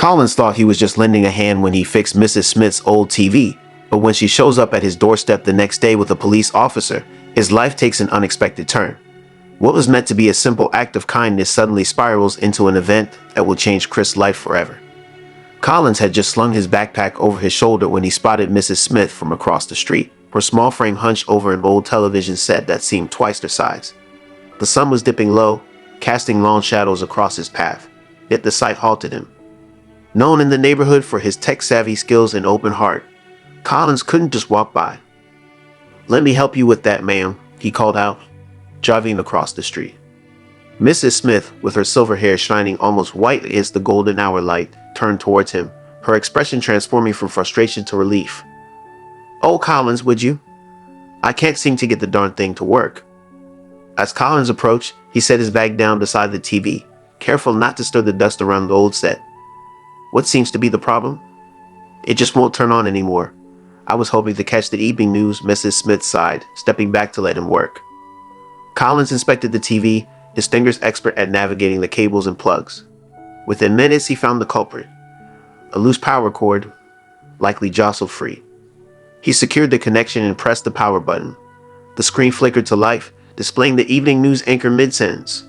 Collins thought he was just lending a hand when he fixed Mrs. Smith's old TV, but when she shows up at his doorstep the next day with a police officer, his life takes an unexpected turn. What was meant to be a simple act of kindness suddenly spirals into an event that will change Chris' life forever. Collins had just slung his backpack over his shoulder when he spotted Mrs. Smith from across the street, her small frame hunched over an old television set that seemed twice their size. The sun was dipping low, casting long shadows across his path, yet the sight halted him. Known in the neighborhood for his tech-savvy skills and open heart, Collins couldn't just walk by. "Let me help you with that, ma'am," he called out, driving across the street. Mrs. Smith, with her silver hair shining almost white against the golden hour light, turned towards him, her expression transforming from frustration to relief. "Oh, Collins, would you? I can't seem to get the darn thing to work." As Collins approached, he set his bag down beside the TV, careful not to stir the dust around the old set. "What seems to be the problem?" "It just won't turn on anymore. I was hoping to catch the evening news," Mrs. Smith sighed, stepping back to let him work. Collins inspected the TV, his fingers expert at navigating the cables and plugs. Within minutes, he found the culprit. A loose power cord, likely jostled free. He secured the connection and pressed the power button. The screen flickered to life, displaying the evening news anchor mid-sentence.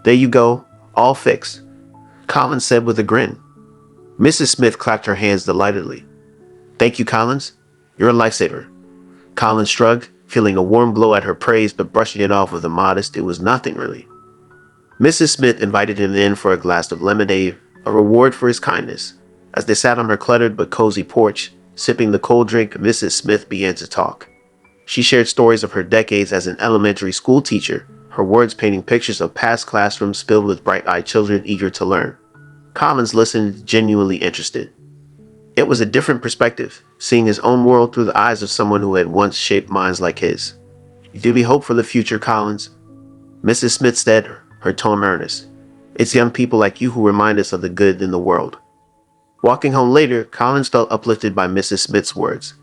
"There you go, all fixed," Collins said with a grin. Mrs. Smith clapped her hands delightedly. "Thank you, Collins. You're a lifesaver." Collins shrugged, feeling a warm glow at her praise but brushing it off with a modest, "It was nothing really." Mrs. Smith invited him in for a glass of lemonade, a reward for his kindness. As they sat on her cluttered but cozy porch, sipping the cold drink, Mrs. Smith began to talk. She shared stories of her decades as an elementary school teacher, her words painting pictures of past classrooms filled with bright-eyed children eager to learn. Collins listened, genuinely interested. It was a different perspective, seeing his own world through the eyes of someone who had once shaped minds like his. "You give me hope for the future, Collins," Mrs. Smith said, her tone earnest. "It's young people like you who remind us of the good in the world." Walking home later, Collins felt uplifted by Mrs. Smith's words.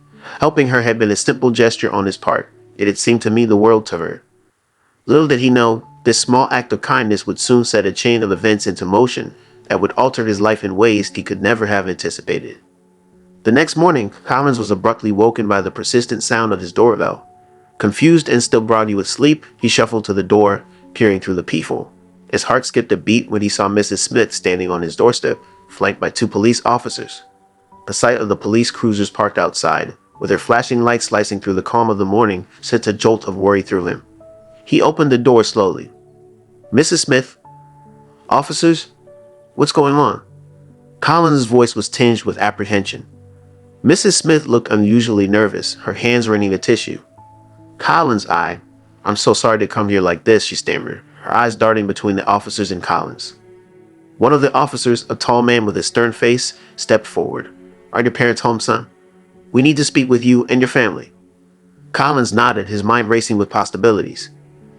Helping her had been a simple gesture on his part, yet it seemed to mean the world to her. Little did he know, this small act of kindness would soon set a chain of events into motion that would alter his life in ways he could never have anticipated. The next morning, Collins was abruptly woken by the persistent sound of his doorbell. Confused and still groggy with sleep, he shuffled to the door, peering through the peephole. His heart skipped a beat when he saw Mrs. Smith standing on his doorstep, flanked by 2 police officers. The sight of the police cruisers parked outside, with their flashing lights slicing through the calm of the morning, sent a jolt of worry through him. He opened the door slowly. "Mrs. Smith? Officers? What's going on?" Collins' voice was tinged with apprehension. Mrs. Smith looked unusually nervous, her hands raining the tissue. "Collins, I'm so sorry to come here like this," she stammered, her eyes darting between the officers and Collins. One of the officers, a tall man with a stern face, stepped forward. "Are your parents home, son? We need to speak with you and your family." Collins nodded, his mind racing with possibilities.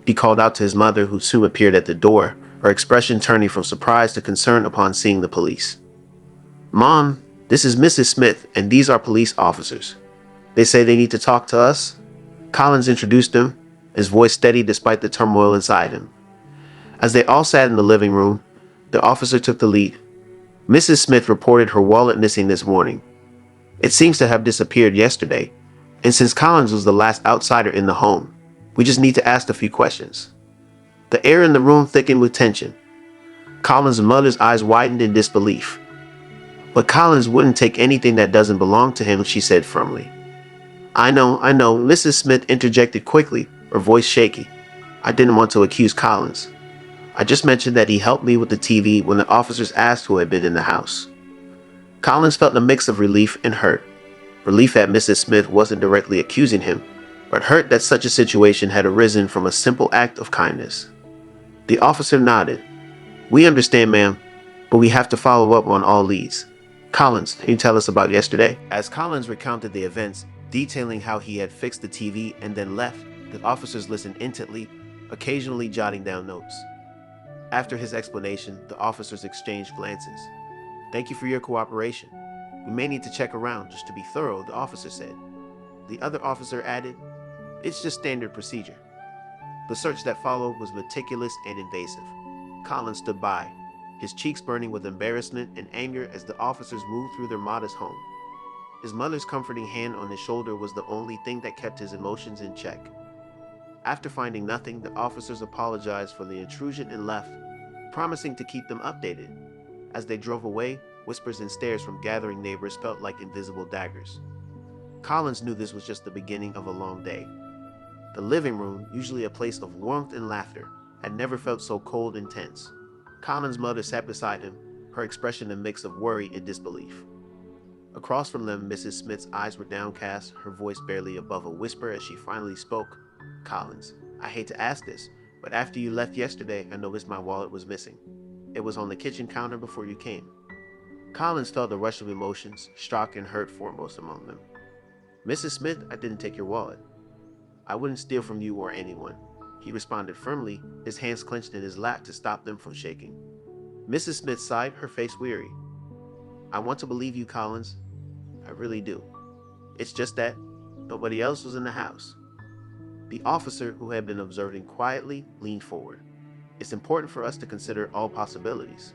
He called out to his mother, who soon appeared at the door, her expression turning from surprise to concern upon seeing the police. "Mom, this is Mrs. Smith, and these are police officers. They say they need to talk to us." Collins introduced them, his voice steady despite the turmoil inside him. As they all sat in the living room, the officer took the lead. "Mrs. Smith reported her wallet missing this morning. It seems to have disappeared yesterday, and since Collins was the last outsider in the home, we just need to ask a few questions." The air in the room thickened with tension. Collins' mother's eyes widened in disbelief. "But Collins wouldn't take anything that doesn't belong to him," she said firmly. I know, Mrs. Smith interjected quickly, her voice shaky. "I didn't want to accuse Collins. I just mentioned that he helped me with the TV when the officers asked who had been in the house." Collins felt a mix of relief and hurt. Relief that Mrs. Smith wasn't directly accusing him, but hurt that such a situation had arisen from a simple act of kindness. The officer nodded. "We understand, ma'am, but we have to follow up on all leads. Collins, can you tell us about yesterday?" As Collins recounted the events, detailing how he had fixed the TV and then left, the officers listened intently, occasionally jotting down notes. After his explanation, the officers exchanged glances. "Thank you for your cooperation. We may need to check around just to be thorough," the officer said. The other officer added, "It's just standard procedure." The search that followed was meticulous and invasive. Collins stood by, his cheeks burning with embarrassment and anger as the officers moved through their modest home. His mother's comforting hand on his shoulder was the only thing that kept his emotions in check. After finding nothing, the officers apologized for the intrusion and left, promising to keep them updated. As they drove away, whispers and stares from gathering neighbors felt like invisible daggers. Collins knew this was just the beginning of a long day. The living room, usually a place of warmth and laughter, had never felt so cold and tense. Collins' mother sat beside him, her expression a mix of worry and disbelief. Across from them, Mrs. Smith's eyes were downcast, her voice barely above a whisper as she finally spoke. "Collins, I hate to ask this, but after you left yesterday, I noticed my wallet was missing. It was on the kitchen counter before you came." Collins felt a rush of emotions, shock and hurt foremost among them. "Mrs. Smith, I didn't take your wallet. I wouldn't steal from you or anyone," he responded firmly, his hands clenched in his lap to stop them from shaking. Mrs. Smith sighed, her face weary. "I want to believe you, Collins. I really do. It's just that nobody else was in the house." The officer, who had been observing quietly, leaned forward. "It's important for us to consider all possibilities.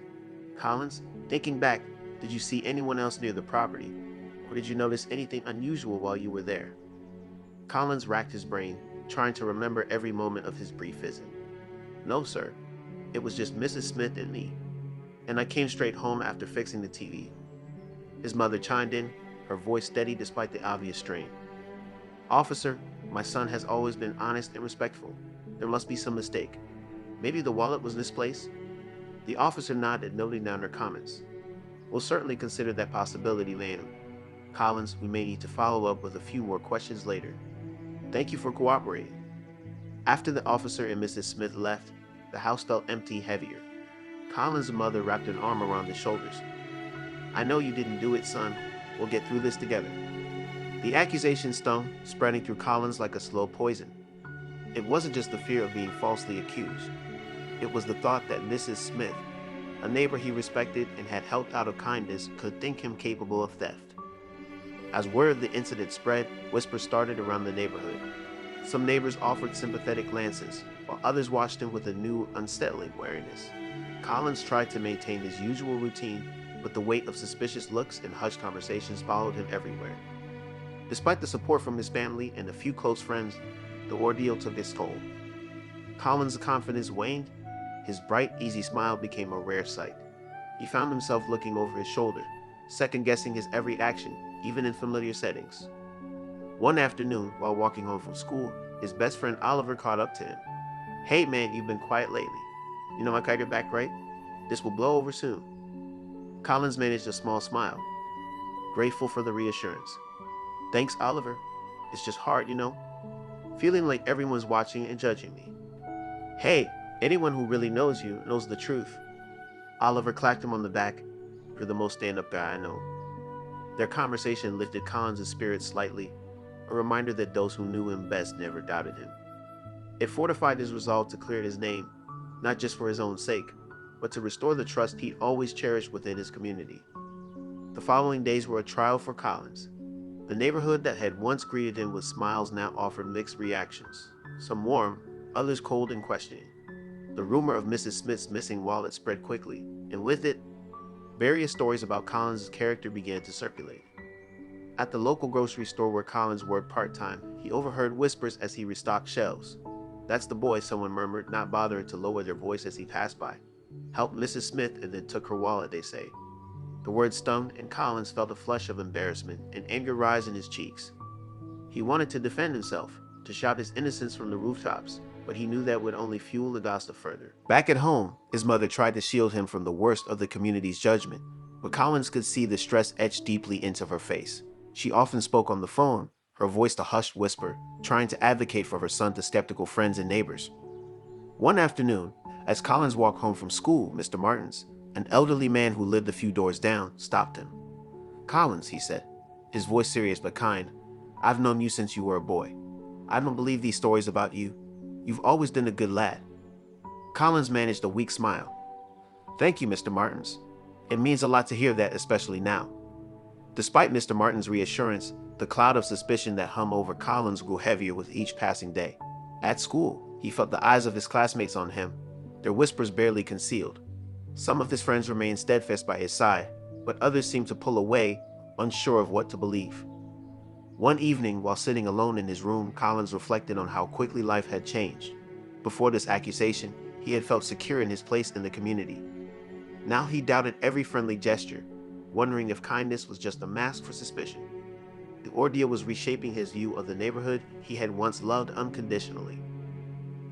Collins, thinking back, did you see anyone else near the property, or did you notice anything unusual while you were there?" Collins racked his brain, trying to remember every moment of his brief visit. "No, sir. It was just Mrs. Smith and me, and I came straight home after fixing the TV." His mother chimed in, her voice steady despite the obvious strain. "Officer, my son has always been honest and respectful. There must be some mistake. Maybe the wallet was misplaced?" The officer nodded, noting down her comments. "We'll certainly consider that possibility, ma'am. Collins, we may need to follow up with a few more questions later. Thank you for cooperating." After the officer and Mrs. Smith left, the house felt empty, heavier. Collins' mother wrapped an arm around his shoulders. "I know you didn't do it, son. We'll get through this together." The accusation stung, spreading through Collins like a slow poison. It wasn't just the fear of being falsely accused. It was the thought that Mrs. Smith, a neighbor he respected and had helped out of kindness, could think him capable of theft. As word of the incident spread, whispers started around the neighborhood. Some neighbors offered sympathetic glances, while others watched him with a new, unsettling wariness. Collins tried to maintain his usual routine, but the weight of suspicious looks and hushed conversations followed him everywhere. Despite the support from his family and a few close friends, the ordeal took its toll. Collins' confidence waned. His bright, easy smile became a rare sight. He found himself looking over his shoulder, second-guessing his every action, even in familiar settings. One afternoon, while walking home from school, his best friend Oliver caught up to him. "Hey man, you've been quiet lately. You know I got your back, right? This will blow over soon." Collins managed a small smile, grateful for the reassurance. "Thanks, Oliver. It's just hard, feeling like everyone's watching and judging me." "Hey, anyone who really knows you knows the truth." Oliver clapped him on the back. "You're the most stand-up guy I know." Their conversation lifted Collins' spirits slightly, a reminder that those who knew him best never doubted him. It fortified his resolve to clear his name, not just for his own sake, but to restore the trust he'd always cherished within his community. The following days were a trial for Collins. The neighborhood that had once greeted him with smiles now offered mixed reactions, some warm, others cold and questioning. The rumor of Mrs. Smith's missing wallet spread quickly, and with it, various stories about Collins' character began to circulate. At the local grocery store where Collins worked part-time, he overheard whispers as he restocked shelves. "That's the boy," someone murmured, not bothering to lower their voice as he passed by. "Helped Mrs. Smith and then took her wallet, they say." The word stung, and Collins felt a flush of embarrassment and anger rise in his cheeks. He wanted to defend himself, to shout his innocence from the rooftops, but he knew that would only fuel the gossip further. Back at home, his mother tried to shield him from the worst of the community's judgment, but Collins could see the stress etched deeply into her face. She often spoke on the phone, her voice a hushed whisper, trying to advocate for her son to skeptical friends and neighbors. One afternoon, as Collins walked home from school, Mr. Martin's, an elderly man who lived a few doors down, stopped him. "Collins," he said, his voice serious but kind, "I've known you since you were a boy. I don't believe these stories about you. You've always been a good lad." Collins managed a weak smile. "Thank you, Mr. Martins. It means a lot to hear that, especially now." Despite Mr. Martin's reassurance, the cloud of suspicion that hung over Collins grew heavier with each passing day. At school, he felt the eyes of his classmates on him, their whispers barely concealed. Some of his friends remained steadfast by his side, but others seemed to pull away, unsure of what to believe. One evening, while sitting alone in his room, Collins reflected on how quickly life had changed. Before this accusation, he had felt secure in his place in the community. Now he doubted every friendly gesture, wondering if kindness was just a mask for suspicion. The ordeal was reshaping his view of the neighborhood he had once loved unconditionally.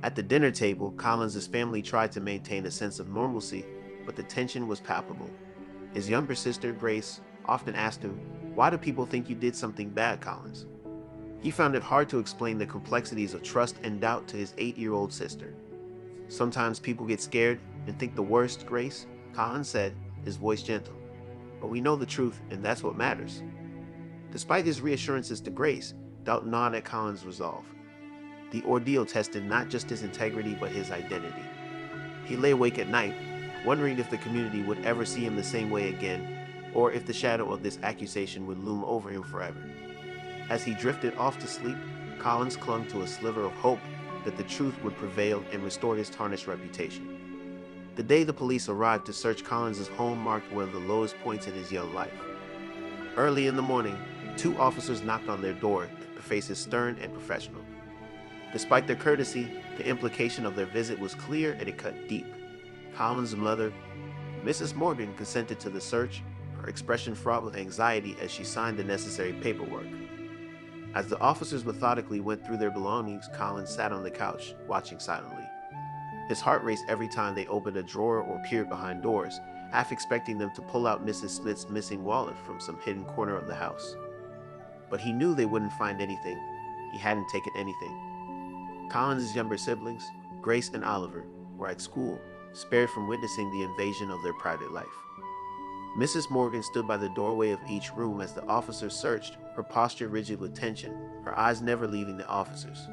At the dinner table, Collins' family tried to maintain a sense of normalcy, but the tension was palpable. His younger sister, Grace, often asked him, "Why do people think you did something bad, Collins?" He found it hard to explain the complexities of trust and doubt to his 8-year-old sister. "Sometimes people get scared and think the worst, Grace," Collins said, his voice gentle. "But we know the truth, and that's what matters." Despite his reassurances to Grace, doubt gnawed at Collins' resolve. The ordeal tested not just his integrity, but his identity. He lay awake at night, wondering if the community would ever see him the same way again, or if the shadow of this accusation would loom over him forever. As he drifted off to sleep, Collins clung to a sliver of hope that the truth would prevail and restore his tarnished reputation. The day the police arrived to search Collins' home marked one of the lowest points in his young life. Early in the morning, 2 officers knocked on their door, their faces stern and professional. Despite their courtesy, the implication of their visit was clear and it cut deep. Collins' mother, Mrs. Morgan, consented to the search, her expression fraught with anxiety as she signed the necessary paperwork. As the officers methodically went through their belongings, Collins sat on the couch, watching silently. His heart raced every time they opened a drawer or peered behind doors, half expecting them to pull out Mrs. Smith's missing wallet from some hidden corner of the house. But he knew they wouldn't find anything. He hadn't taken anything. Collins' younger siblings, Grace and Oliver, were at school, spared from witnessing the invasion of their private life. Mrs. Morgan stood by the doorway of each room as the officers searched, her posture rigid with tension, her eyes never leaving the officers.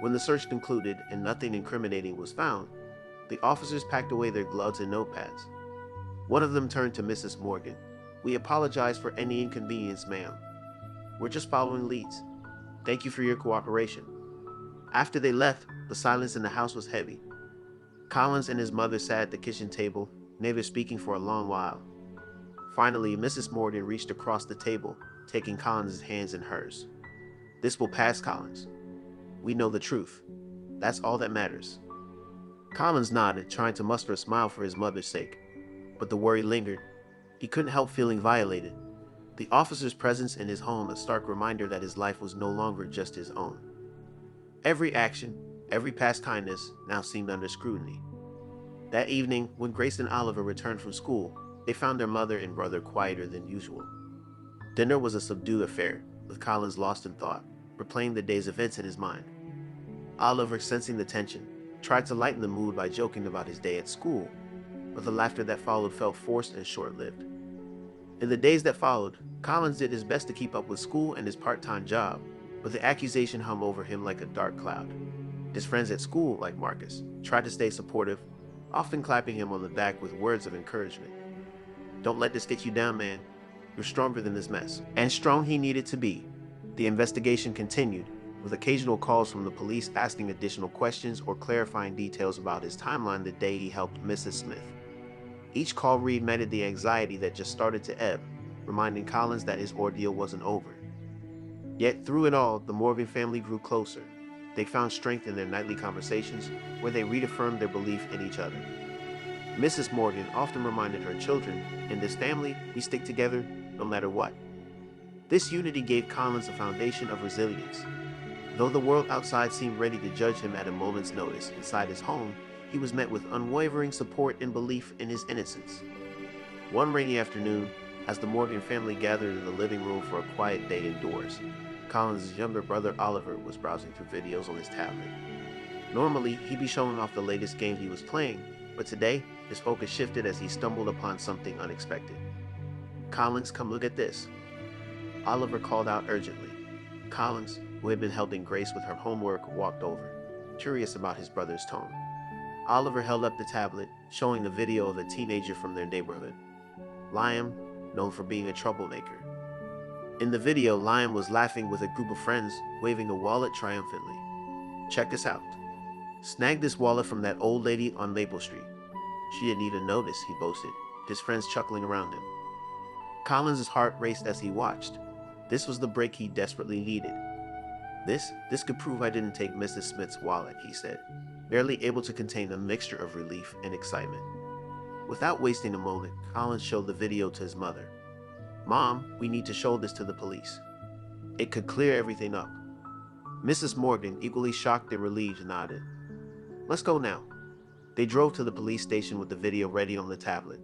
When the search concluded and nothing incriminating was found, the officers packed away their gloves and notepads. One of them turned to Mrs. Morgan. "We apologize for any inconvenience, ma'am. We're just following leads. Thank you for your cooperation." After they left, the silence in the house was heavy. Collins and his mother sat at the kitchen table, neither speaking for a long while. Finally, Mrs. Morgan reached across the table, taking Collins' hands in hers. "This will pass, Collins. We know the truth. That's all that matters." Collins nodded, trying to muster a smile for his mother's sake. But the worry lingered. He couldn't help feeling violated. The officer's presence in his home a stark reminder that his life was no longer just his own. Every action, every past kindness now seemed under scrutiny. That evening, when Grace and Oliver returned from school, they found their mother and brother quieter than usual. Dinner was a subdued affair, with Collins lost in thought, replaying the day's events in his mind. Oliver, sensing the tension, tried to lighten the mood by joking about his day at school, but the laughter that followed felt forced and short-lived. In the days that followed, Collins did his best to keep up with school and his part-time job, but the accusation hung over him like a dark cloud. His friends at school, like Marcus, tried to stay supportive, often clapping him on the back with words of encouragement. "Don't let this get you down, man. You're stronger than this mess." And strong he needed to be. The investigation continued, with occasional calls from the police asking additional questions or clarifying details about his timeline the day he helped Mrs. Smith. Each call reignited the anxiety that just started to ebb, reminding Collins that his ordeal wasn't over. Yet through it all, the Morgan family grew closer. They found strength in their nightly conversations, where they reaffirmed their belief in each other. Mrs. Morgan often reminded her children, "In this family, we stick together no matter what." This unity gave Collins a foundation of resilience. Though the world outside seemed ready to judge him at a moment's notice, inside his home, he was met with unwavering support and belief in his innocence. One rainy afternoon, as the Morgan family gathered in the living room for a quiet day indoors, Collins' younger brother Oliver was browsing through videos on his tablet. Normally, he'd be showing off the latest game he was playing, but today, his focus shifted as he stumbled upon something unexpected. "Collins, come look at this." Oliver called out urgently. Collins, who had been helping Grace with her homework, walked over, curious about his brother's tone. Oliver held up the tablet, showing the video of a teenager from their neighborhood, Liam, known for being a troublemaker. In the video, Liam was laughing with a group of friends, waving a wallet triumphantly. "Check this out. Snagged this wallet from that old lady on Maple Street. She didn't even notice, he boasted, his friends chuckling around him. Collins' heart raced as he watched. This was the break he desperately needed. This could prove I didn't take Mrs. Smith's wallet, he said, barely able to contain a mixture of relief and excitement. Without wasting a moment, Collins showed the video to his mother. "Mom, we need to show this to the police. It could clear everything up." Mrs. Morgan, equally shocked and relieved, nodded. "Let's go now." They drove to the police station with the video ready on the tablet.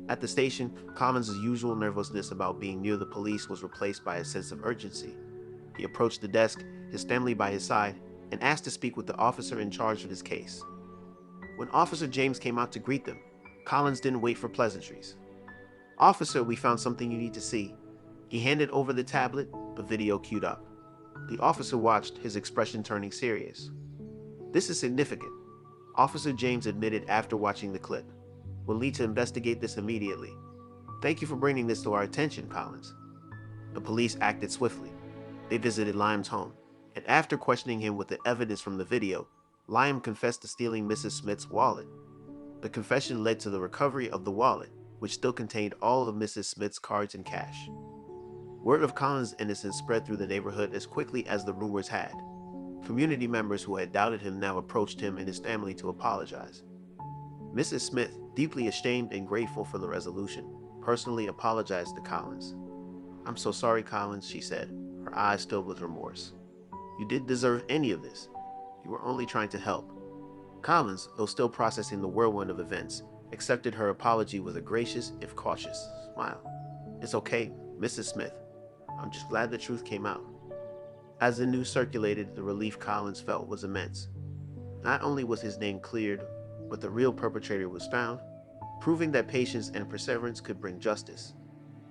At the station, Collins' usual nervousness about being near the police was replaced by a sense of urgency. He approached the desk, his family by his side, and asked to speak with the officer in charge of his case. When Officer James came out to greet them, Collins didn't wait for pleasantries. "Officer, we found something you need to see." He handed over the tablet, the video queued up. The officer watched, his expression turning serious. "This is significant," Officer James admitted after watching the clip. "We'll need to investigate this immediately." "Thank you for bringing this to our attention, Collins." The police acted swiftly. They visited Liam's home, and after questioning him with the evidence from the video, Liam confessed to stealing Mrs. Smith's wallet. The confession led to the recovery of the wallet, which still contained all of Mrs. Smith's cards and cash. Word of Collins' innocence spread through the neighborhood as quickly as the rumors had. Community members who had doubted him now approached him and his family to apologize. Mrs. Smith, deeply ashamed and grateful for the resolution, personally apologized to Collins. "I'm so sorry, Collins," she said, her eyes filled with remorse. "You didn't deserve any of this. You were only trying to help." Collins, though still processing the whirlwind of events, accepted her apology with a gracious, if cautious, smile. "It's okay, Mrs. Smith. I'm just glad the truth came out." As the news circulated, the relief Collins felt was immense. Not only was his name cleared, but the real perpetrator was found, proving that patience and perseverance could bring justice.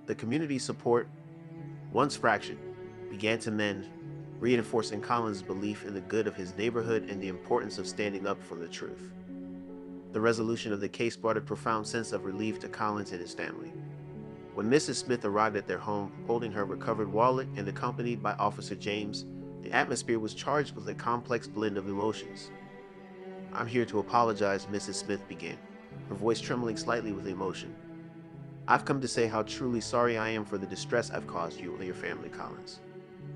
The community's support, once fractured, began to mend, reinforcing Collins' belief in the good of his neighborhood and the importance of standing up for the truth. The resolution of the case brought a profound sense of relief to Collins and his family. When Mrs. Smith arrived at their home, holding her recovered wallet and accompanied by Officer James, the atmosphere was charged with a complex blend of emotions. "I'm here to apologize," Mrs. Smith began, her voice trembling slightly with emotion. "I've come to say how truly sorry I am for the distress I've caused you and your family, Collins."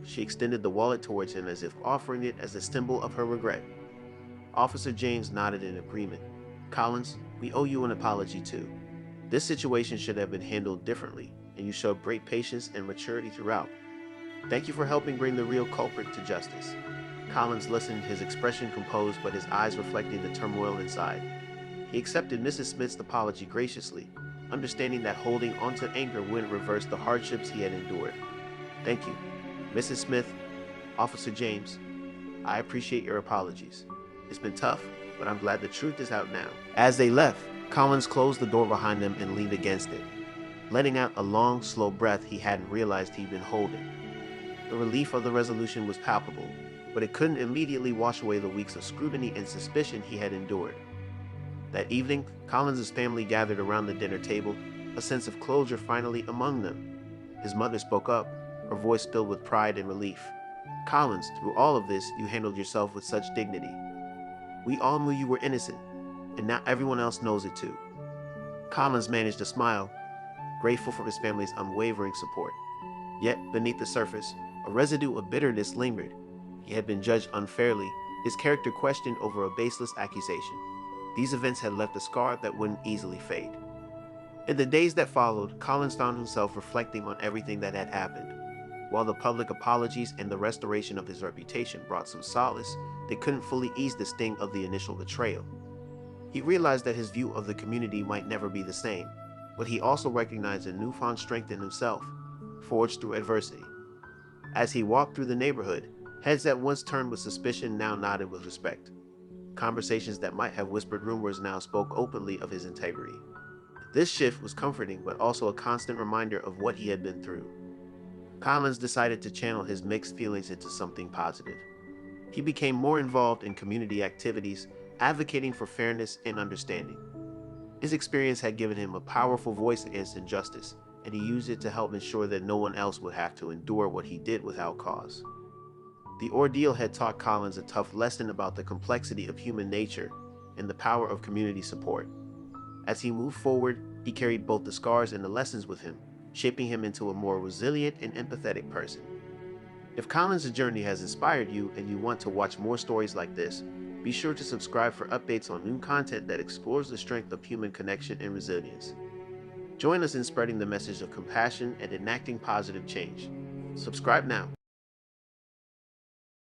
She extended the wallet towards him as if offering it as a symbol of her regret. Officer James nodded in agreement. "Collins, we owe you an apology too. This situation should have been handled differently, and you showed great patience and maturity throughout. Thank you for helping bring the real culprit to justice." Collins listened, his expression composed but his eyes reflecting the turmoil inside. He accepted Mrs. Smith's apology graciously, understanding that holding onto anger wouldn't reverse the hardships he had endured. "Thank you, Mrs. Smith, Officer James. I appreciate your apologies. It's been tough, but I'm glad the truth is out now." As they left, Collins closed the door behind them and leaned against it, letting out a long, slow breath he hadn't realized he'd been holding. The relief of the resolution was palpable, but it couldn't immediately wash away the weeks of scrutiny and suspicion he had endured. That evening, Collins' family gathered around the dinner table, a sense of closure finally among them. His mother spoke up, her voice filled with pride and relief. "Collins, through all of this, you handled yourself with such dignity. We all knew you were innocent, and now everyone else knows it too." Collins managed to smile, grateful for his family's unwavering support. Yet, beneath the surface, a residue of bitterness lingered. He had been judged unfairly, his character questioned over a baseless accusation. These events had left a scar that wouldn't easily fade. In the days that followed, Collins found himself reflecting on everything that had happened. While the public apologies and the restoration of his reputation brought some solace, they couldn't fully ease the sting of the initial betrayal. He realized that his view of the community might never be the same, but he also recognized a newfound strength in himself, forged through adversity. As he walked through the neighborhood, heads that once turned with suspicion now nodded with respect. Conversations that might have whispered rumors now spoke openly of his integrity. This shift was comforting, but also a constant reminder of what he had been through. Collins decided to channel his mixed feelings into something positive. He became more involved in community activities, advocating for fairness and understanding. His experience had given him a powerful voice against injustice, and he used it to help ensure that no one else would have to endure what he did without cause. The ordeal had taught Collins a tough lesson about the complexity of human nature and the power of community support. As he moved forward, he carried both the scars and the lessons with him, shaping him into a more resilient and empathetic person. If Colin's journey has inspired you and you want to watch more stories like this, be sure to subscribe for updates on new content that explores the strength of human connection and resilience. Join us in spreading the message of compassion and enacting positive change. Subscribe now.